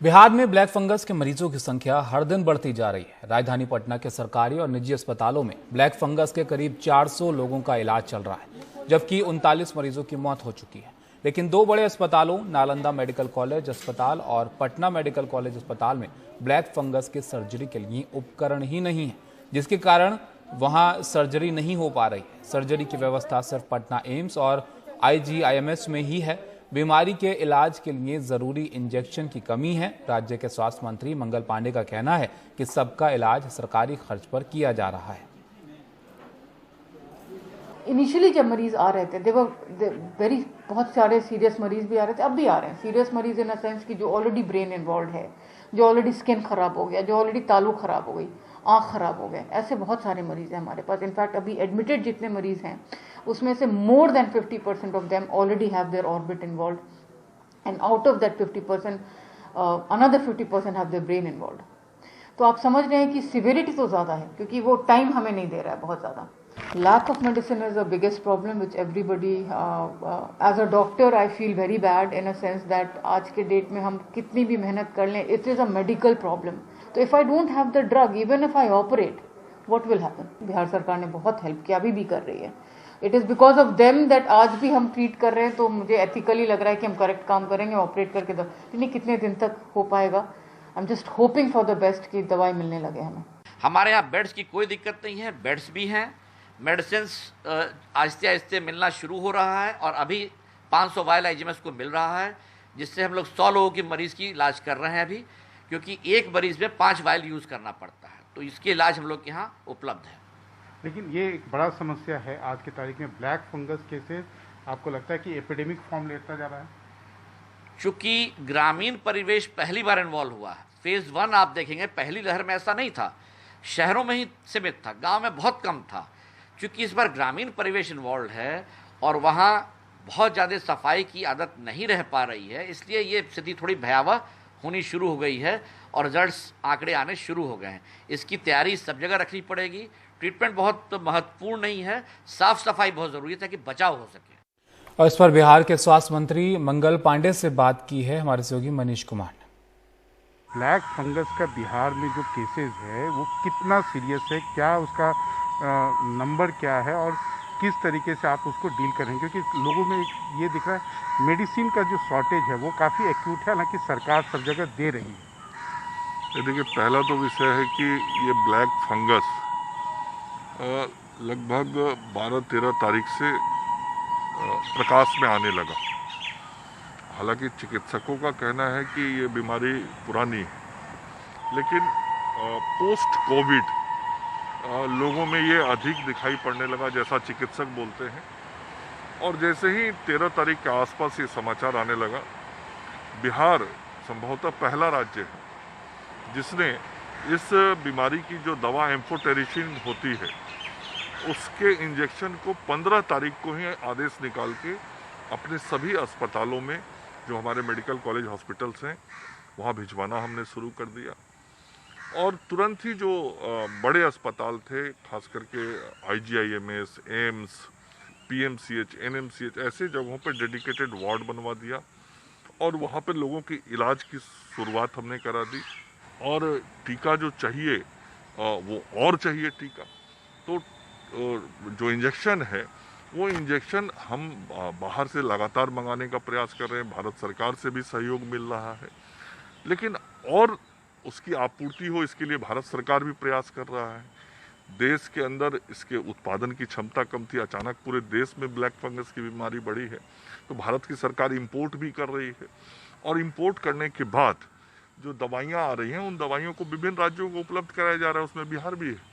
बिहार में black fungus के मरीजों की संख्या हर दिन बढ़ती जा रही है। राजधानी पटना के सरकारी और निजी अस्पतालों में ब्लैक फंगस के करीब 400 लोगों का इलाज चल रहा है, जबकि 39 मरीजों की मौत हो चुकी है। लेकिन दो बड़े अस्पतालों नालंदा मेडिकल कॉलेज अस्पताल और पटना मेडिकल कॉलेज अस्पताल में ब्लैक फंगस की सर्जरी के लिए उपकरण ही नहीं है, जिसके कारण वहां सर्जरी नहीं हो पा रही है। सर्जरी की व्यवस्था सिर्फ पटना एम्स और IGIMS में ही है। बीमारी के इलाज के लिए जरूरी इंजेक्शन की कमी है। राज्य के स्वास्थ्य मंत्री मंगल पांडे का कहना है कि सबका इलाज सरकारी खर्च पर किया जा रहा है। इनिशियली जब मरीज आ रहे थे बहुत सारे सीरियस मरीज भी आ रहे थे, अब भी आ रहे हैं सीरियस मरीज इन अ सेंस कि जो ऑलरेडी ब्रेन इन्वॉल्व है, जो ऑलरेडी स्किन खराब हो गया, जो ऑलरेडी तालू खराब हो गई, आँख खराब हो गए, ऐसे बहुत सारे मरीज हैं हमारे पास। इनफैक्ट अभी एडमिटेड जितने मरीज हैं उसमें से more than 50% of them already have their orbit involve and out of that 50% another 50% have their brain involve. तो आप समझ रहे हैं कि सिवियरिटी तो ज़्यादा है क्योंकि वो टाइम हमें नहीं दे रहा है बहुत ज़्यादा। Lack of medicine is the biggest problem which everybody, as a doctor I feel very bad in a sense that आज के डेट में हम कितनी भी मेहनत कर लें, it is a medical problem. तो if I don't have the drug, even if I operate, what will happen? Bihar सरकार ने बहुत हेल्प किया, अभी भी कर रही है। It is because of them that आज भी हम ट्रीट कर रहे हैं, तो मुझे एथिकली लग रहा है कि हम करेक्ट काम करेंगे, ऑपरेट करके नहीं कितने दिन तक हो पाएगा। I am just hoping for the best कि दवाई मिलने लगे हमें। हमारे यहाँ बेड्स की कोई दिक्कत नहीं है, बेड्स भी हैं, मेडिसिन आहिस्ते आहिस्ते मिलना शुरू हो रहा है और अभी 500 वायल IGMS को मिल रहा है, जिससे हम लोग 100 लोगों के मरीज़ की इलाज कर रहे हैं अभी, क्योंकि एक मरीज़ में 5 वायल यूज़ करना पड़ता है, तो इसके इलाज हम लोग के यहाँ उपलब्ध है। लेकिन ये एक बड़ा समस्या है आज की तारीख में, ब्लैक फंगस केसेस आपको लगता है कि एपिडेमिक फॉर्म लेता जा रहा है? चूँकि ग्रामीण परिवेश पहली बार इन्वॉल्व हुआ है, फेज़ 1 आप देखेंगे पहली लहर में ऐसा नहीं था, शहरों में ही सीमित था, गाँव में बहुत कम था। क्योंकि इस बार ग्रामीण परिवेश इन्वॉल्व है और वहाँ बहुत ज़्यादा सफाई की आदत नहीं रह पा रही है, इसलिए ये स्थिति थोड़ी भयावह होनी शुरू हो गई है और रिजल्ट्स आंकड़े आने शुरू हो गए हैं। इसकी तैयारी सब जगह रखनी पड़ेगी। ट्रीटमेंट बहुत महत्वपूर्ण नहीं है, साफ सफाई बहुत ज़रूरी है ताकि बचाव हो सके। और इस पर बिहार के स्वास्थ्य मंत्री मंगल पांडे से बात की है हमारे सहयोगी मनीष कुमार ने। ब्लैक फंगस का बिहार में जो केसेस है वो कितना सीरियस है, क्या उसका नंबर क्या है और किस तरीके से आप उसको डील करेंगे? क्योंकि लोगों में ये दिख रहा है मेडिसिन का जो शॉर्टेज है वो काफ़ी एक्यूट है, हालांकि सरकार सब जगह दे रही है। देखिए, पहला तो विषय है कि ये ब्लैक फंगस लगभग 12-13 तारीख से प्रकाश में आने लगा। हालांकि चिकित्सकों का कहना है कि ये बीमारी पुरानी है, लेकिन पोस्ट कोविड लोगों में ये अधिक दिखाई पड़ने लगा, जैसा चिकित्सक बोलते हैं। और जैसे ही 13 तारीख के आसपास ये समाचार आने लगा, बिहार संभवतः पहला राज्य है जिसने इस बीमारी की जो दवा एम्फोटेरिसिन होती है उसके इंजेक्शन को 15 तारीख को ही आदेश निकाल के अपने सभी अस्पतालों में, जो हमारे मेडिकल कॉलेज हॉस्पिटल्स हैं, वहाँ भिजवाना हमने शुरू कर दिया। और तुरंत ही जो बड़े अस्पताल थे, खास करके IGIMS, एम्स, PMCH, NMCH, ऐसे जगहों पर डेडिकेटेड वार्ड बनवा दिया और वहाँ पे लोगों की इलाज की शुरुआत हमने करा दी। और टीका जो चाहिए वो और चाहिए टीका, तो जो इंजेक्शन है वो इंजेक्शन हम बाहर से लगातार मंगाने का प्रयास कर रहे हैं। भारत सरकार से भी सहयोग मिल रहा है, लेकिन और उसकी आपूर्ति हो इसके लिए भारत सरकार भी प्रयास कर रहा है। देश के अंदर इसके उत्पादन की क्षमता कम थी, अचानक पूरे देश में ब्लैक फंगस की बीमारी बढ़ी है, तो भारत की सरकार इंपोर्ट भी कर रही है। और इंपोर्ट करने के बाद जो दवाइयाँ आ रही हैं उन दवाइयों को विभिन्न राज्यों को उपलब्ध कराया जा रहा है, उसमें बिहार भी है।